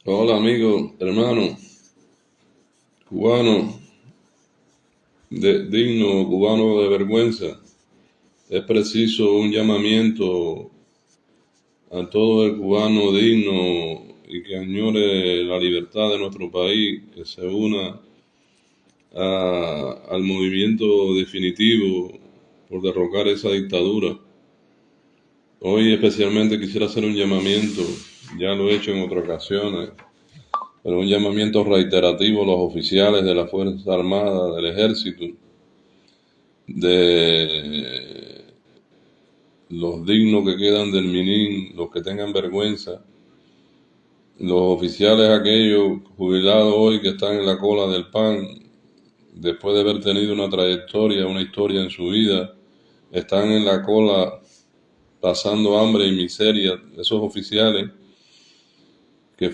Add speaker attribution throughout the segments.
Speaker 1: Hola amigo, hermano, cubano, digno, cubano de vergüenza. Es preciso un llamamiento a todo el cubano digno y que añore la libertad de nuestro país, que se una al movimiento definitivo por derrocar esa dictadura. Hoy especialmente quisiera hacer un llamamiento, ya lo he hecho en otras ocasiones, pero un llamamiento reiterativo a los oficiales de la Fuerza Armada, del Ejército, de los dignos que quedan del Minin, los que tengan vergüenza, los oficiales aquellos jubilados hoy que están en la cola del PAN, después de haber tenido una historia en su vida, están en la cola pasando hambre y miseria, esos oficiales que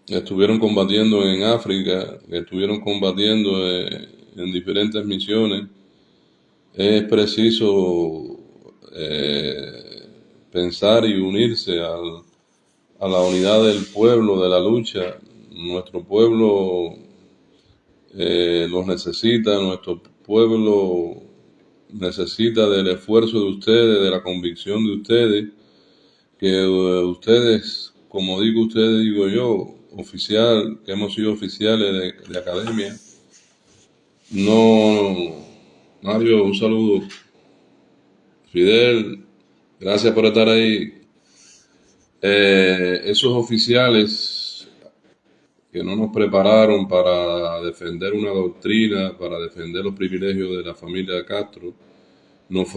Speaker 1: estuvieron combatiendo en África, que estuvieron combatiendo en diferentes misiones. Es preciso pensar y unirse a la unidad del pueblo, de la lucha. Nuestro pueblo los necesita, nuestro pueblo necesita del esfuerzo de ustedes, de la convicción de ustedes, que ustedes, como digo ustedes, digo yo, oficial, que hemos sido oficiales de academia. No, Mario, un saludo. Fidel, gracias por estar ahí. Esos oficiales que no nos prepararon para defender una doctrina, para defender los privilegios de la familia de Castro, nos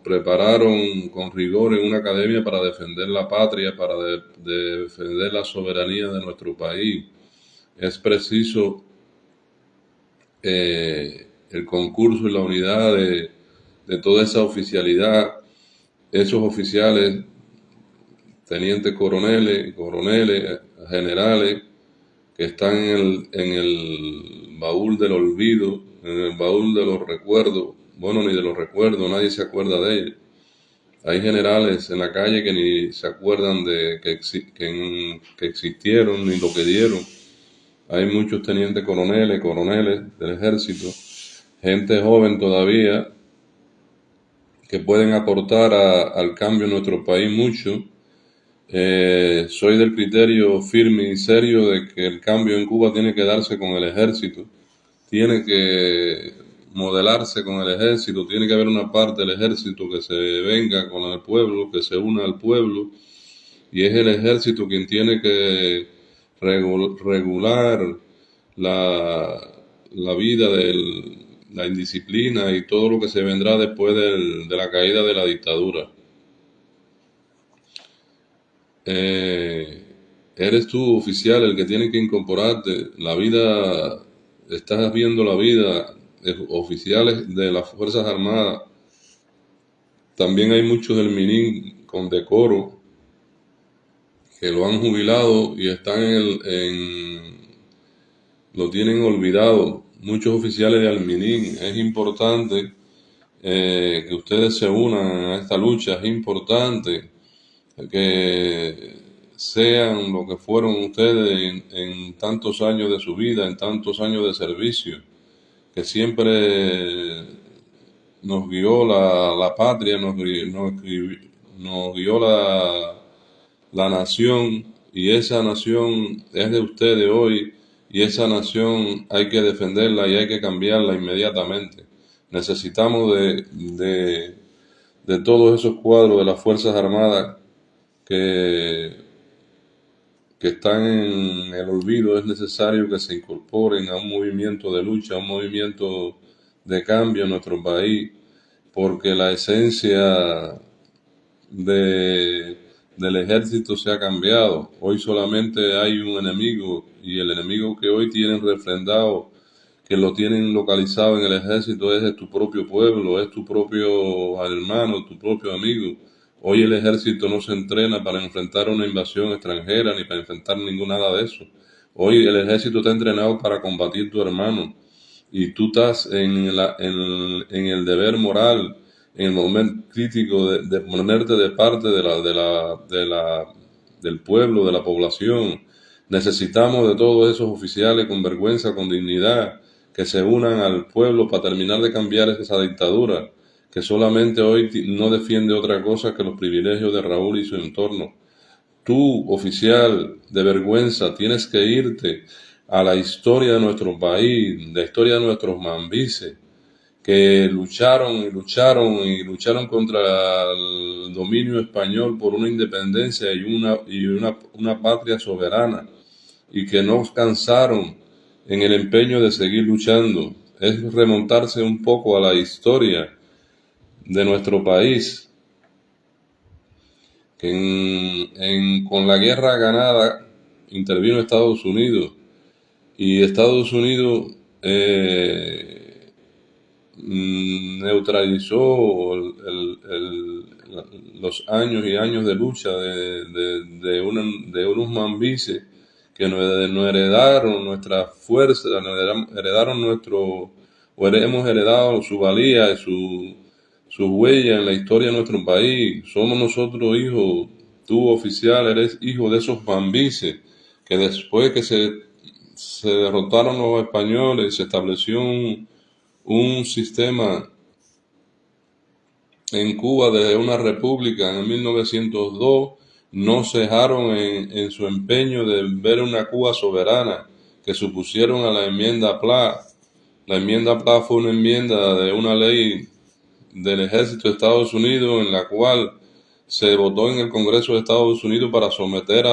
Speaker 1: prepararon con rigor en una academia para defender la patria, para defender la soberanía de nuestro país. Es preciso el concurso y la unidad de toda esa oficialidad, esos oficiales, tenientes coroneles, generales, que están en el baúl del olvido, en el baúl de los recuerdos. Bueno, ni de los recuerdos, nadie se acuerda de ellos. Hay generales en la calle que ni se acuerdan de que existieron ni lo que dieron. Hay muchos tenientes coroneles del ejército, gente joven todavía, que pueden aportar al cambio en nuestro país mucho. Soy del criterio firme y serio de que el cambio en Cuba tiene que darse con el ejército, tiene que modelarse con el ejército, tiene que haber una parte del ejército que se venga con el pueblo, que se una al pueblo, y es el ejército quien tiene que regular la vida de la indisciplina y todo lo que se vendrá después de la caída de la dictadura. Eh, Eres tú, oficial, el que tiene que incorporarte. La vida, estás viendo la vida de oficiales de las Fuerzas Armadas. También hay muchos del Minin con decoro que lo han jubilado y están lo tienen olvidado. Muchos oficiales de Alminin. Es importante que ustedes se unan a esta lucha. Es importante que sean lo que fueron ustedes en tantos años de su vida, en tantos años de servicio, que siempre nos guió la patria, nos guió la nación, y esa nación es de ustedes hoy, y esa nación hay que defenderla y hay que cambiarla inmediatamente. Necesitamos de todos esos cuadros de las Fuerzas Armadas que, que están en el olvido. Es necesario que se incorporen a un movimiento de lucha, a un movimiento de cambio en nuestro país, porque la esencia de, del ejército se ha cambiado. Hoy solamente hay un enemigo, y el enemigo que hoy tienen refrendado, que lo tienen localizado en el ejército, es tu propio pueblo, es tu propio hermano, tu propio amigo. Hoy el ejército no se entrena para enfrentar una invasión extranjera ni para enfrentar nada de eso. Hoy el ejército está entrenado para combatir tu hermano, y tú estás en el deber moral, en el momento crítico de ponerte de parte del pueblo, de la población. Necesitamos de todos esos oficiales con vergüenza, con dignidad, que se unan al pueblo para terminar de cambiar esa dictadura, que solamente hoy no defiende otra cosa que los privilegios de Raúl y su entorno. Tú, oficial de vergüenza, tienes que irte a la historia de nuestro país, la historia de nuestros mambises, que lucharon y lucharon y lucharon contra el dominio español por una independencia y una patria soberana, y que no cansaron en el empeño de seguir luchando. Es remontarse un poco a la historia de nuestro país, que con la guerra ganada intervino Estados Unidos, y Estados Unidos neutralizó los años y años de lucha de unos mambises que nos heredaron nuestra fuerza, nos heredaron hemos heredado su valía y su huella en la historia de nuestro país. Somos nosotros hijos, tú oficial eres hijo de esos mambises, que después que se derrotaron los españoles, se estableció un sistema en Cuba desde una república en 1902, no cejaron en su empeño de ver una Cuba soberana, que supusieron a la enmienda PLA. La enmienda PLA fue una enmienda de una ley del ejército de Estados Unidos en la cual se votó en el Congreso de Estados Unidos para someter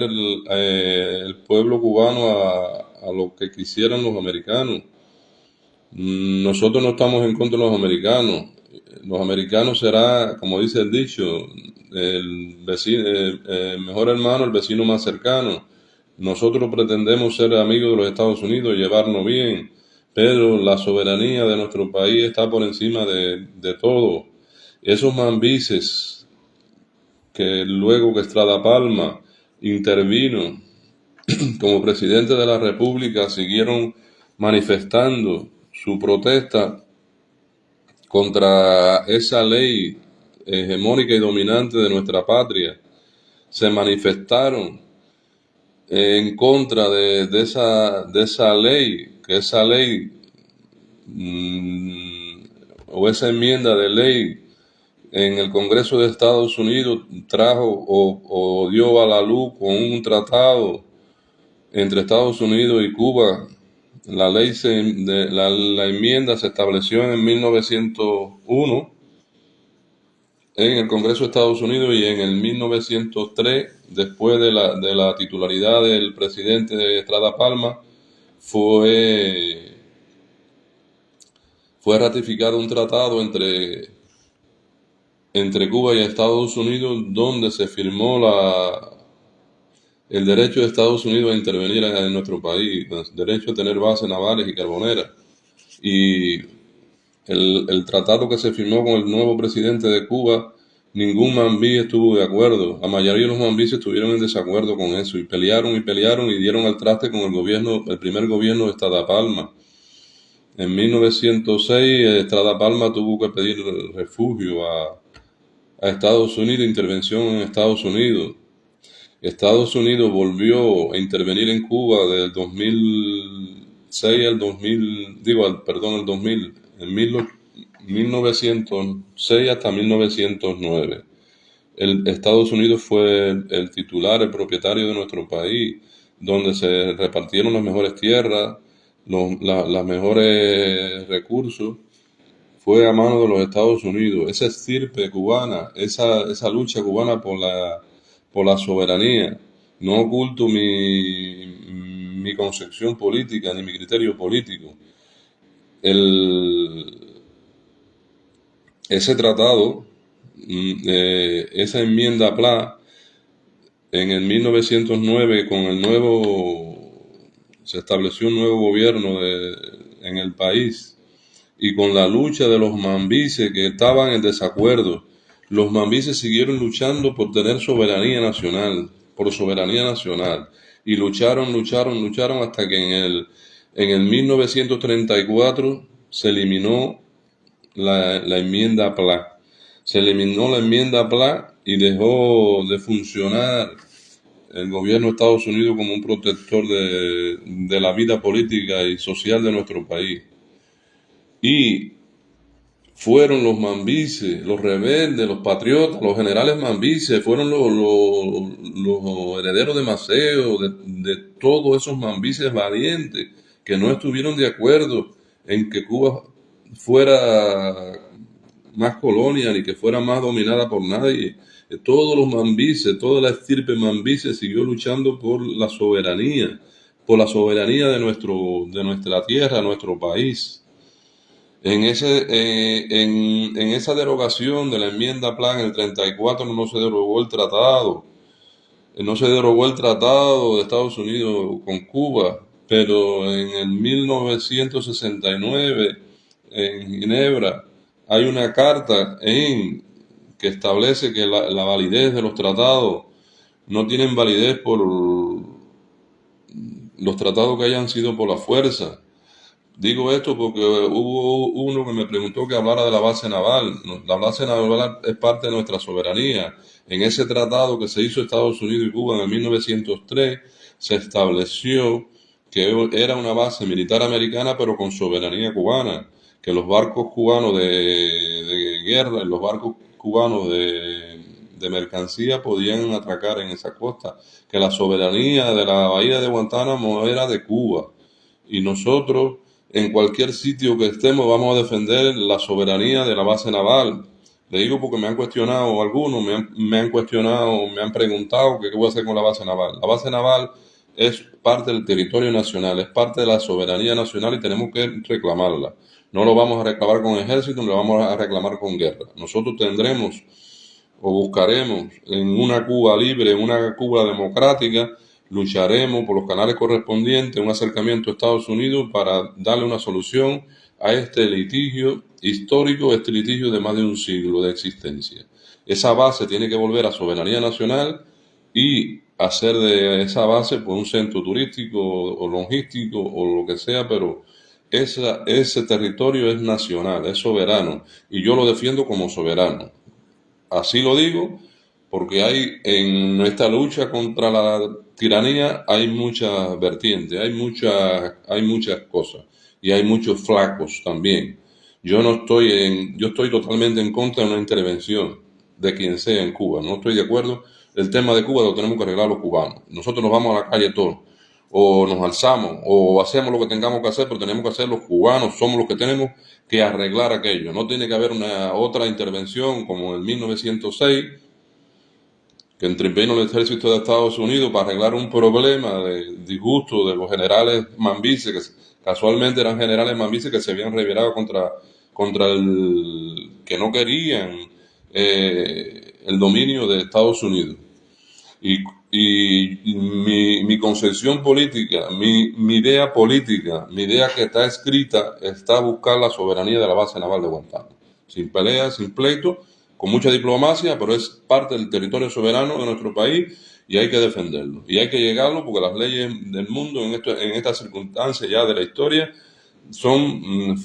Speaker 1: el pueblo cubano a lo que quisieran los americanos. Nosotros no estamos en contra de los americanos. Los americanos será, como dice el dicho, el mejor hermano, el vecino más cercano. Nosotros pretendemos ser amigos de los Estados Unidos, llevarnos bien, pero la soberanía de nuestro país está por encima de todo. Esos mambises que luego que Estrada Palma intervino como presidente de la República siguieron manifestando su protesta contra esa ley hegemónica y dominante de nuestra patria. Se manifestaron en contra de esa ley, que esa ley o esa enmienda de ley en el Congreso de Estados Unidos trajo o dio a la luz con un tratado entre Estados Unidos y Cuba. La enmienda se estableció en 1901 en el Congreso de Estados Unidos, y en el 1903, después de la titularidad del presidente Estrada Palma, fue ratificado un tratado entre Cuba y Estados Unidos, donde se firmó el derecho de Estados Unidos a intervenir en nuestro país, el derecho a tener bases navales y carboneras. Y el tratado que se firmó con el nuevo presidente de Cuba, ningún mambí estuvo de acuerdo. La mayoría de los mambíes estuvieron en desacuerdo con eso, y pelearon y dieron al traste con el primer gobierno de Estrada Palma. En 1906, Estrada Palma tuvo que pedir refugio a Estados Unidos, intervención en Estados Unidos. Estados Unidos volvió a intervenir en Cuba del 2006 al 2000, el 2000, en 1906 hasta 1909. Estados Unidos fue el titular, el propietario de nuestro país, donde se repartieron las mejores tierras, los mejores recursos. Fue a mano de los Estados Unidos. Esa estirpe cubana, esa lucha cubana por la soberanía. No oculto mi concepción política ni mi criterio político. Ese tratado, esa enmienda PLA, en el 1909, se estableció un nuevo gobierno en el país, y con la lucha de los mambises que estaban en desacuerdo. Los mambises siguieron luchando por tener soberanía nacional, y lucharon hasta que en el 1934 se eliminó la enmienda PLA. Se eliminó la enmienda PLA y dejó de funcionar el gobierno de Estados Unidos como un protector de la vida política y social de nuestro país. Y fueron los mambises, los rebeldes, los patriotas, los generales mambises, fueron los herederos de Maceo, de todos esos mambises valientes que no estuvieron de acuerdo en que Cuba fuera más colonia ni que fuera más dominada por nadie. Todos los mambises, toda la estirpe mambise siguió luchando por la soberanía de nuestra tierra, nuestro país. En esa derogación de la enmienda Plan en el 34 no se derogó el tratado, no se derogó el tratado de Estados Unidos con Cuba, pero en el 1969 en Ginebra hay una carta que establece que la validez de los tratados no tienen validez por los tratados que hayan sido por la fuerza. Digo esto porque hubo uno que me preguntó que hablara de la base naval. La base naval es parte de nuestra soberanía. En ese tratado que se hizo Estados Unidos y Cuba en el 1903 se estableció que era una base militar americana pero con soberanía cubana, que los barcos cubanos de guerra, los barcos cubanos de mercancía podían atracar en esa costa, que la soberanía de la bahía de Guantánamo era de Cuba. Y nosotros, en cualquier sitio que estemos, vamos a defender la soberanía de la base naval. Le digo porque me han cuestionado algunos, me han cuestionado, me han preguntado qué voy a hacer con la base naval. La base naval es parte del territorio nacional, es parte de la soberanía nacional y tenemos que reclamarla. No lo vamos a reclamar con ejército, no lo vamos a reclamar con guerra. Nosotros tendremos o buscaremos en una Cuba libre, en una Cuba democrática, lucharemos por los canales correspondientes, un acercamiento a Estados Unidos para darle una solución a este litigio histórico, este litigio de más de un siglo de existencia. Esa base tiene que volver a soberanía nacional y hacer de esa base pues, un centro turístico o logístico o lo que sea, pero ese territorio es nacional, es soberano y yo lo defiendo como soberano. Así lo digo porque hay en esta lucha contra la tiranía hay muchas vertientes, hay muchas cosas y hay muchos flacos también. Yo estoy totalmente en contra de una intervención de quien sea en Cuba. No estoy de acuerdo. El tema de Cuba lo tenemos que arreglar los cubanos. Nosotros nos vamos a la calle todos, o nos alzamos, o hacemos lo que tengamos que hacer, pero tenemos que hacer los cubanos, somos los que tenemos que arreglar aquello. No tiene que haber una otra intervención como en 1906 que intervino el ejército de Estados Unidos para arreglar un problema de disgusto de los generales mambises, que casualmente eran generales mambises que se habían rebelado contra el que no querían el dominio de Estados Unidos. Y mi concepción política, mi idea política, mi idea que está escrita, está buscar la soberanía de la base naval de Guantánamo. Sin pelea, sin pleito, con mucha diplomacia, pero es parte del territorio soberano de nuestro país y hay que defenderlo. Y hay que llegarlo porque las leyes del mundo en estas circunstancias ya de la historia son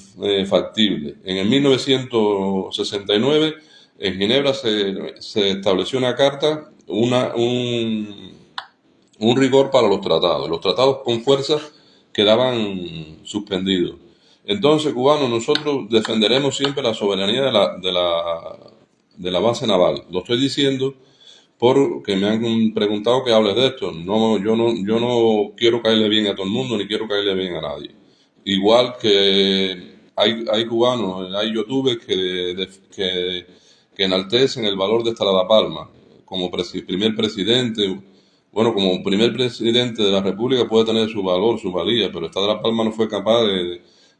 Speaker 1: factibles. En el 1969 en Ginebra se estableció una carta, un rigor para los tratados. Los tratados con fuerza quedaban suspendidos. Entonces, cubanos, nosotros defenderemos siempre la soberanía de la base naval. Lo estoy diciendo porque me han preguntado que hables de esto. No, yo no quiero caerle bien a todo el mundo, ni quiero caerle bien a nadie. Igual que hay cubanos, hay youtubers que enaltecen el valor de Estrada Palma como primer presidente. Bueno, como primer presidente de la República puede tener su valor, su valía, pero Estrada Palma no fue capaz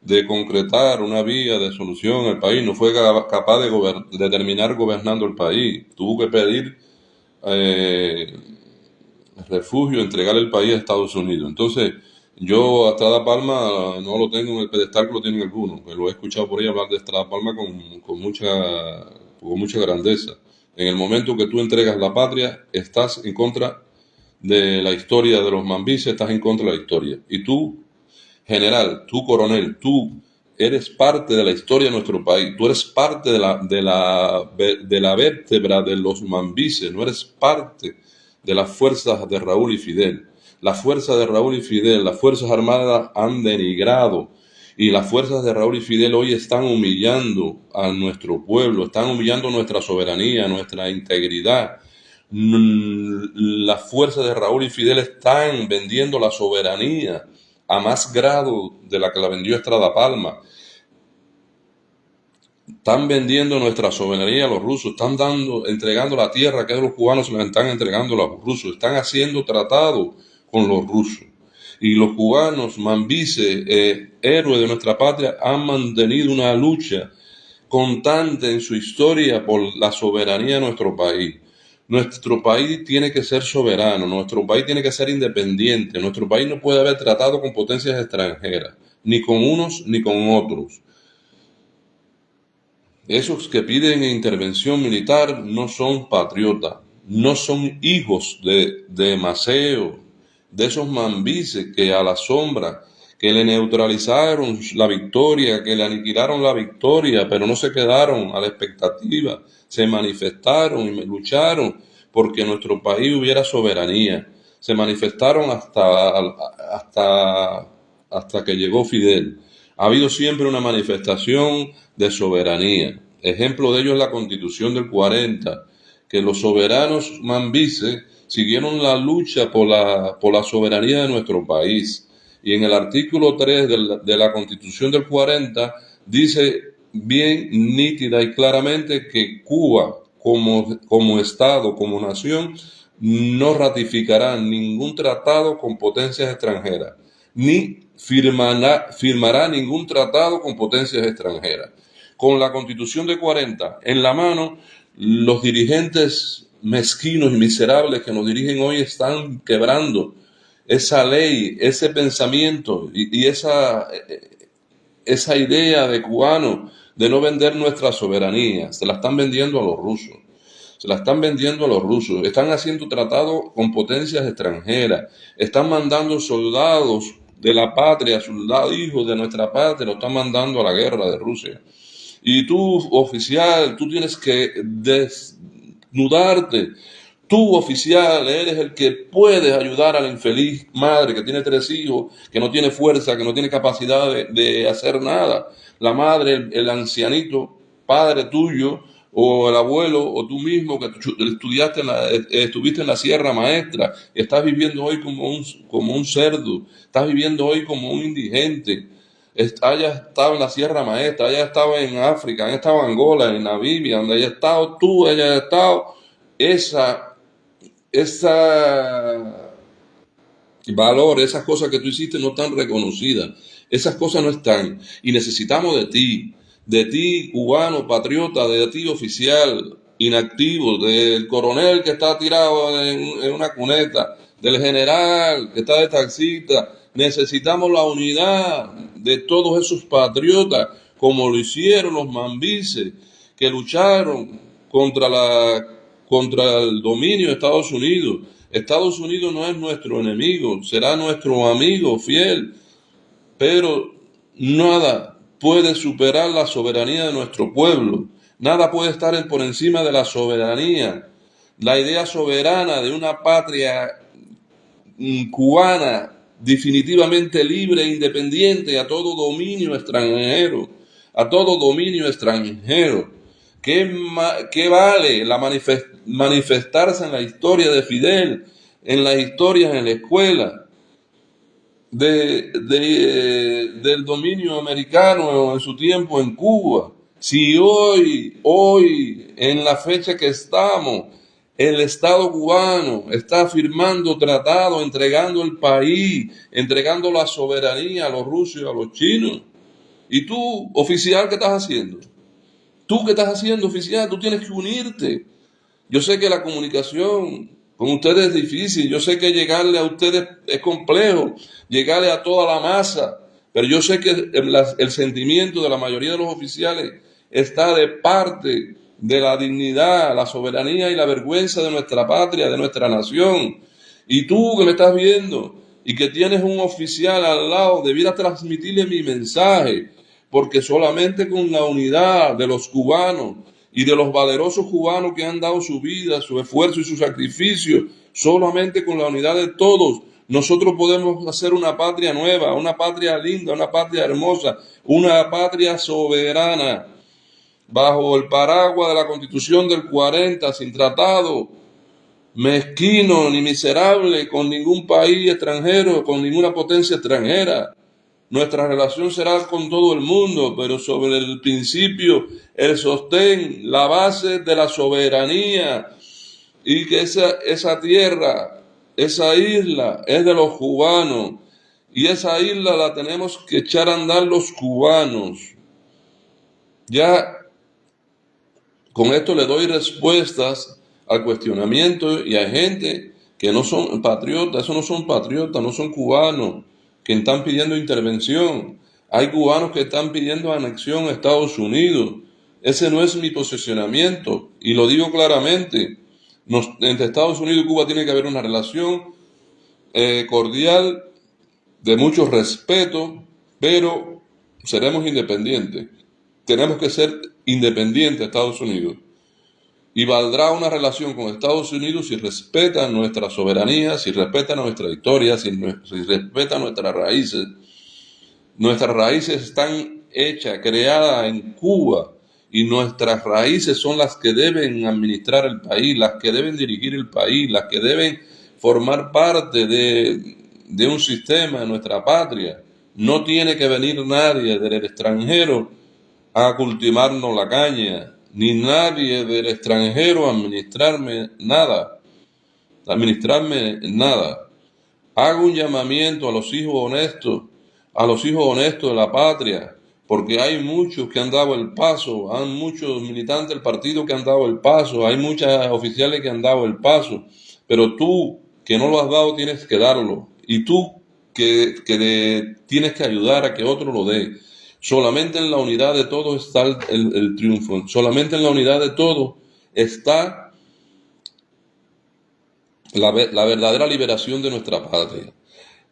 Speaker 1: de concretar una vía de solución al país, no fue capaz de terminar gobernando el país. Tuvo que pedir refugio, entregar el país a Estados Unidos. Entonces, yo a Estrada Palma no lo tengo en el pedestal que lo tienen algunos, que lo he escuchado por ahí hablar de Estrada Palma con mucha grandeza. En el momento que tú entregas la patria, estás en contra de la historia de los mambises, estás en contra de la historia. Y tú, general, tú, coronel, tú, eres parte de la historia de nuestro país, tú eres parte de la vértebra de los mambises, no eres parte de las fuerzas de Raúl y Fidel. Las fuerzas de Raúl y Fidel, las Fuerzas Armadas han denigrado y las fuerzas de Raúl y Fidel hoy están humillando a nuestro pueblo, están humillando nuestra soberanía, nuestra integridad. Las fuerzas de Raúl y Fidel están vendiendo la soberanía a más grado de la que la vendió Estrada Palma. Están vendiendo nuestra soberanía a los rusos, están entregando la tierra que de los cubanos se la están entregando a los rusos, están haciendo tratados con los rusos. Y los cubanos, mambises, héroes de nuestra patria, han mantenido una lucha constante en su historia por la soberanía de nuestro país. Nuestro país tiene que ser soberano, nuestro país tiene que ser independiente, nuestro país no puede haber tratado con potencias extranjeras, ni con unos ni con otros. Esos que piden intervención militar no son patriotas, no son hijos de Maceo, de esos mambises que a la sombra, que le neutralizaron la victoria, que le aniquilaron la victoria, pero no se quedaron a la expectativa, se manifestaron y lucharon porque nuestro país hubiera soberanía. Se manifestaron hasta que llegó Fidel. Ha habido siempre una manifestación de soberanía. Ejemplo de ello es la Constitución del 40, que los soberanos mambises siguieron la lucha por la soberanía de nuestro país. Y en el artículo 3 de la Constitución del 40 dice bien nítida y claramente que Cuba como Estado, como nación, no ratificará ningún tratado con potencias extranjeras, ni firmará ningún tratado con potencias extranjeras. Con la Constitución de 40 en la mano, los dirigentes mezquinos y miserables que nos dirigen hoy están quebrando esa ley, ese pensamiento y esa idea de cubano de no vender nuestra soberanía. Se la están vendiendo a los rusos. Se la están vendiendo a los rusos. Están haciendo tratados con potencias extranjeras. Están mandando soldados de la patria, soldados hijos de nuestra patria, lo están mandando a la guerra de Rusia. Y tú, oficial, tú tienes que desnudarte. Tú, oficial, eres el que puedes ayudar a la infeliz madre que tiene 3 hijos, que no tiene fuerza, que no tiene capacidad de hacer nada. La madre, el ancianito, padre tuyo, o el abuelo, o tú mismo que estuviste en la Sierra Maestra, estás viviendo hoy como un cerdo, estás viviendo hoy como un indigente. Haya estado en la Sierra Maestra, haya estado en África, haya estado en Angola, en Namibia, donde haya estado tú, haya estado esa valor, esas cosas que tú hiciste no están reconocidas, esas cosas no están, y necesitamos de ti cubano, patriota, de ti oficial, inactivo, del coronel que está tirado en una cuneta, del general que está de taxista. Necesitamos la unidad de todos esos patriotas, como lo hicieron los mambises, que lucharon contra el dominio de Estados Unidos. Estados Unidos no es nuestro enemigo, será nuestro amigo fiel, pero nada puede superar la soberanía de nuestro pueblo. Nada puede estar por encima de la soberanía. La idea soberana de una patria cubana definitivamente libre e independiente a todo dominio extranjero, a todo dominio extranjero. ¿Qué vale manifestarse en la historia de Fidel, en las historias en la escuela, del dominio americano en su tiempo en Cuba? Si hoy, en la fecha que estamos, el Estado cubano está firmando tratados, entregando el país, entregando la soberanía a los rusos y a los chinos. ¿Y tú, oficial, qué estás haciendo? ¿Tú qué estás haciendo, oficial? Tú tienes que unirte. Yo sé que la comunicación con ustedes es difícil, yo sé que llegarle a ustedes es complejo, llegarle a toda la masa, pero yo sé que el sentimiento de la mayoría de los oficiales está de parte de la dignidad, la soberanía y la vergüenza de nuestra patria, de nuestra nación. Y tú que me estás viendo y que tienes un oficial al lado, debieras transmitirle mi mensaje. porque solamente con la unidad de los cubanos y de los valerosos cubanos que han dado su vida, su esfuerzo y su sacrificio, solamente con la unidad de todos, nosotros podemos hacer una patria nueva, una patria linda, una patria hermosa, una patria soberana, bajo el paraguas de la Constitución del 40, sin tratado mezquino ni miserable con ningún país extranjero, con ninguna potencia extranjera. Nuestra relación será con todo el mundo, pero sobre el principio, el sostén, la base de la soberanía, y que esa tierra, esa isla es de los cubanos, y esa isla la tenemos que echar a andar los cubanos. Ya con esto le doy respuestas al cuestionamiento, y hay gente que no son patriotas, esos no son patriotas, no son cubanos, que están pidiendo intervención. Hay cubanos que están pidiendo anexión a Estados Unidos. Ese no es mi posicionamiento, y lo digo claramente. Entre Estados Unidos y Cuba tiene que haber una relación cordial, de mucho respeto, pero seremos independientes. Tenemos que ser independientes, Estados Unidos. Y valdrá una relación con Estados Unidos si respetan nuestra soberanía, si respetan nuestra historia, si respetan nuestras raíces. Nuestras raíces están hechas, creadas en Cuba, y nuestras raíces son las que deben administrar el país, las que deben dirigir el país, las que deben formar parte de un sistema de nuestra patria. No tiene que venir nadie del extranjero a cultivarnos la caña, ni nadie del extranjero a administrarme nada. Hago un llamamiento a los hijos honestos de la patria, porque hay muchos que han dado el paso, hay muchos militantes del partido que han dado el paso, hay muchos oficiales que han dado el paso, pero tú que no lo has dado tienes que darlo, y tú que tienes que ayudar a que otro lo dé. Solamente en la unidad de todos está el triunfo, solamente en la unidad de todos está la verdadera liberación de nuestra patria.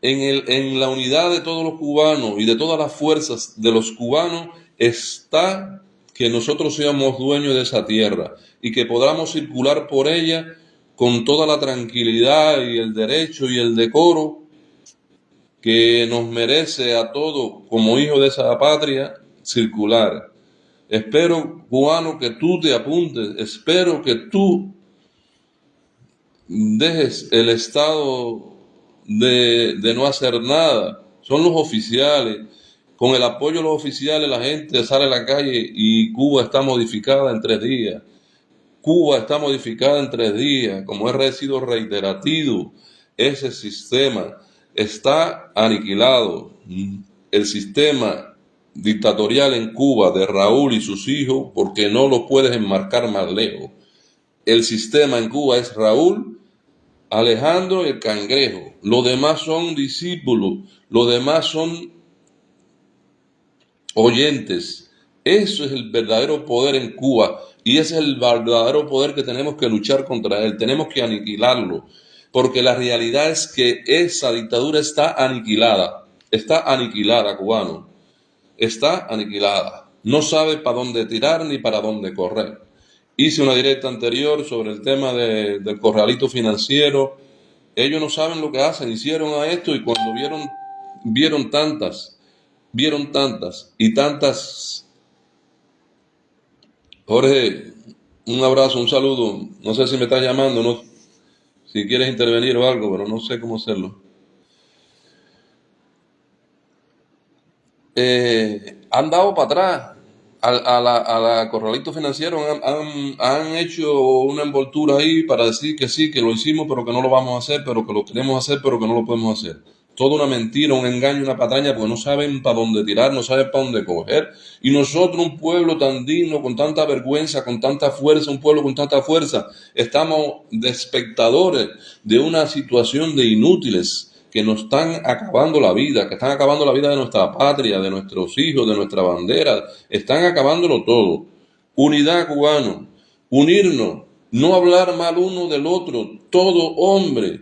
Speaker 1: En la unidad de todos los cubanos y de todas las fuerzas de los cubanos está que nosotros seamos dueños de esa tierra y que podamos circular por ella con toda la tranquilidad y el derecho y el decoro que nos merece a todos como hijos de esa patria circular. Espero, cubano, que tú te apuntes, espero que tú dejes el estado de no hacer nada. Son los oficiales. Con el apoyo de los oficiales la gente sale a la calle y Cuba está modificada en 3 días. Cuba está modificada en 3 días. Como he sido reiterativo, ese sistema está aniquilado. El sistema dictatorial en Cuba de Raúl y sus hijos, porque no lo puedes enmarcar más lejos. El sistema en Cuba es Raúl, Alejandro y el Cangrejo. Los demás son discípulos, los demás son oyentes. Eso es el verdadero poder en Cuba, y ese es el verdadero poder que tenemos que luchar contra él. Tenemos que aniquilarlo, porque la realidad es que esa dictadura está aniquilada, cubano, está aniquilada. No sabe para dónde tirar ni para dónde correr. Hice una directa anterior sobre el tema del corralito financiero. Ellos no saben lo que hacen, hicieron a esto, y cuando vieron tantas y tantas. Jorge, un abrazo, un saludo. No sé si me estás llamando, no, si quieres intervenir o algo, pero no sé cómo hacerlo. Han dado para atrás a la corralito financiero, han hecho una envoltura ahí para decir que sí, que lo hicimos, pero que no lo vamos a hacer, pero que lo queremos hacer, pero que no lo podemos hacer. Toda una mentira, un engaño, una patraña, porque no saben para dónde tirar, no saben para dónde coger. Y nosotros, un pueblo tan digno, con tanta vergüenza, con tanta fuerza, un pueblo con tanta fuerza, estamos de espectadores de una situación de inútiles que nos están acabando la vida, que están acabando la vida de nuestra patria, de nuestros hijos, de nuestra bandera, están acabándolo todo. Unidad, cubano, unirnos, no hablar mal uno del otro. Todo hombre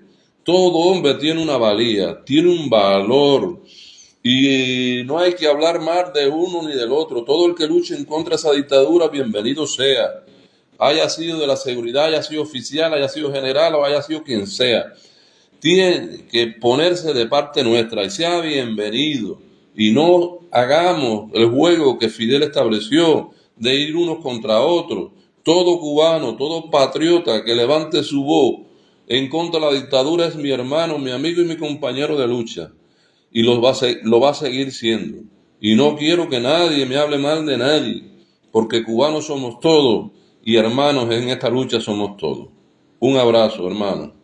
Speaker 1: tiene una valía, tiene un valor, Y no hay que hablar mal de uno ni del otro. Todo el que luche en contra de esa dictadura, bienvenido sea. Haya sido de la seguridad, haya sido oficial, haya sido general o haya sido quien sea. Tiene que ponerse de parte nuestra y sea bienvenido. Y no hagamos el juego que Fidel estableció de ir unos contra otros. Todo cubano, todo patriota que levante su voz en contra de la dictadura es mi hermano, mi amigo y mi compañero de lucha. Y lo va a seguir siendo. Y no quiero que nadie me hable mal de nadie, porque cubanos somos todos y hermanos en esta lucha somos todos. Un abrazo, hermano.